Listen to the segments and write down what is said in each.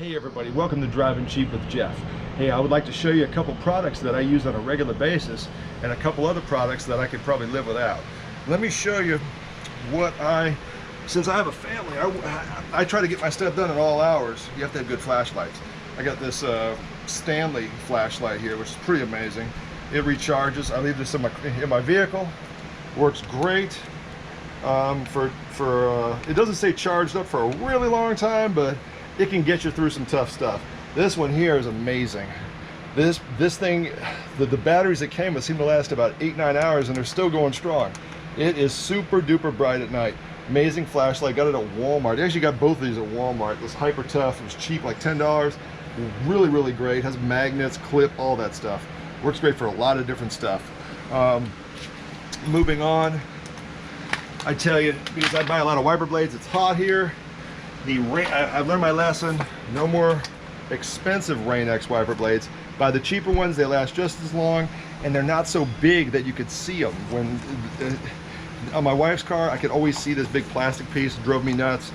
Hey everybody, welcome to Driving Cheap with Jeff. Hey, I would like to show you a couple products that I use on a regular basis and a couple other products that I could probably live without. Let me show you what since I have a family, I try to get my stuff done at all hours. You have to have good flashlights. I got this Stanley flashlight here, which is pretty amazing. It recharges. I leave this in my vehicle. Works great. It doesn't say charged up for a really long time, but it can get you through some tough stuff. This one here is amazing. This thing, the batteries that came with seem to last about 8-9 hours and they're still going strong. It is super duper bright at night. Amazing flashlight. Got it at Walmart. I actually got both of these at Walmart. This Hyper Tough, it was cheap, like $10. Really great. Has magnets, clip, all that stuff. Works great for a lot of different stuff. Moving on, I tell you, because I buy a lot of wiper blades, it's hot here. I've learned my lesson. No more expensive Rain-X wiper blades. Buy the cheaper ones. They last just as long, and they're not so big that you could see them. On my wife's car, I could always see this big plastic piece. It drove me nuts.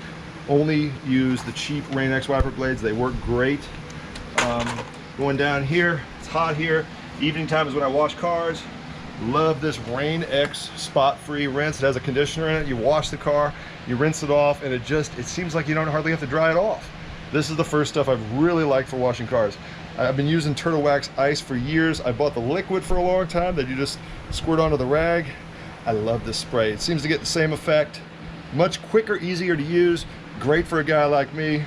Only use the cheap Rain-X wiper blades. They work great. Going down here, it's hot here. Evening time is when I wash cars. Love this Rain-X spot-free rinse. It has a conditioner in it. You wash the car, you rinse it off, and it seems like you don't hardly have to dry it off. This is the first stuff I've really liked for washing cars. I've been using Turtle Wax Ice for years. I bought the liquid for a long time that you just squirt onto the rag. I love this spray. It seems to get the same effect. Much quicker, easier to use. Great for a guy like me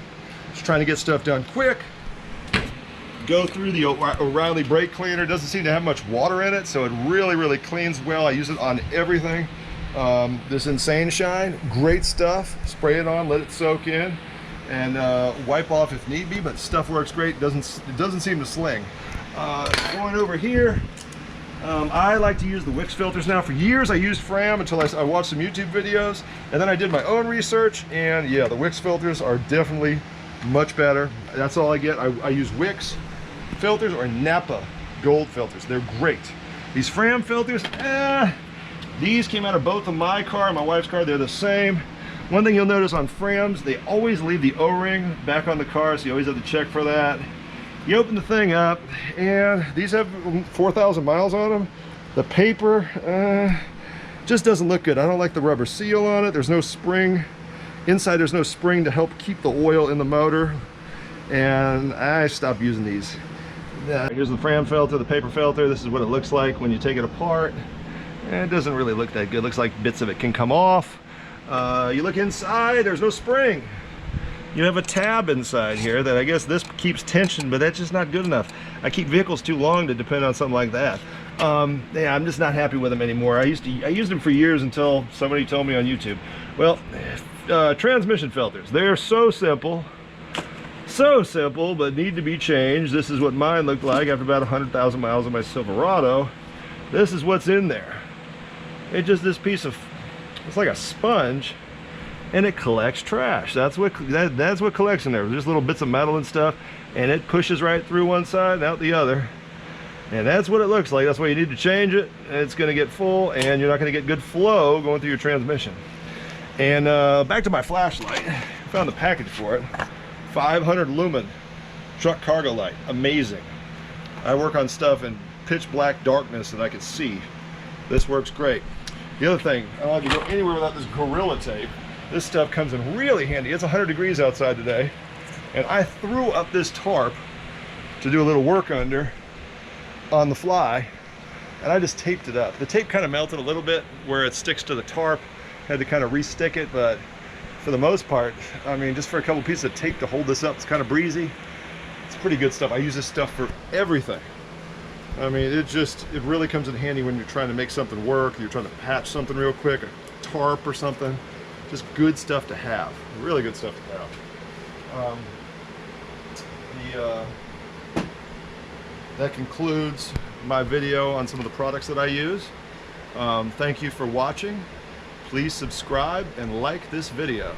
just trying to get stuff done quick. Go through the O'Reilly brake cleaner. It doesn't seem to have much water in it, so it really cleans well. I use it on everything. This Insane Shine, great stuff. Spray it on, let it soak in, and wipe off if need be, but stuff works great. It doesn't seem to sling. Going over here, I like to use the Wix filters now. For years I used Fram until I watched some YouTube videos, and then I did my own research, and yeah, the Wix filters are definitely much better. That's all I get. I use Wix filters or Napa gold filters. They're great. These Fram filters, these came out of both of my car and my wife's car. They're the same. One thing you'll notice on Frams, they always leave the O-ring back on the car, so you always have to check for that. You open the thing up, and these have 4,000 miles on them. The paper just doesn't look good. I don't like the rubber seal on it. There's no spring. Inside there's no spring to help keep the oil in the motor, and I stopped using these. Here's the Fram filter, the paper filter. This is what it looks like when you take it apart. It doesn't really look that good. It looks like bits of it can come off. You look inside, there's no spring. You have a tab inside here that I guess this keeps tension, but that's just not good enough. I keep vehicles too long to depend on something like that. Yeah, I'm just not happy with them anymore. I used them for years until somebody told me on YouTube. Well, transmission filters, they're so simple, but need to be changed. This is what mine looked like after about 100,000 miles of my Silverado. This is what's in there. It's just this piece of, it's like a sponge, and it collects trash. That's what collects in there. Just little bits of metal and stuff, and it pushes right through one side and out the other. And that's what it looks like. That's why you need to change it. It's going to get full, and you're not going to get good flow going through your transmission. And back to my flashlight. Found the package for it. 500 lumen truck cargo light. Amazing. I work on stuff in pitch black darkness that I can see. This works great. The other thing, I don't have to go anywhere without this Gorilla Tape. This stuff comes in really handy. It's 100 degrees outside today, and I threw up this tarp to do a little work under on the fly, and I just taped it up. The tape kind of melted a little bit where it sticks to the tarp. Had to kind of re-stick it, but for the most part, I mean, just for a couple pieces of tape to hold this up, it's kind of breezy. It's pretty good stuff. I use this stuff for everything. I mean, it really comes in handy when you're trying to make something work, you're trying to patch something real quick, a tarp or something. Just good stuff to have. Really good stuff to have. That concludes my video on some of the products that I use. Thank you for watching. Please subscribe and like this video.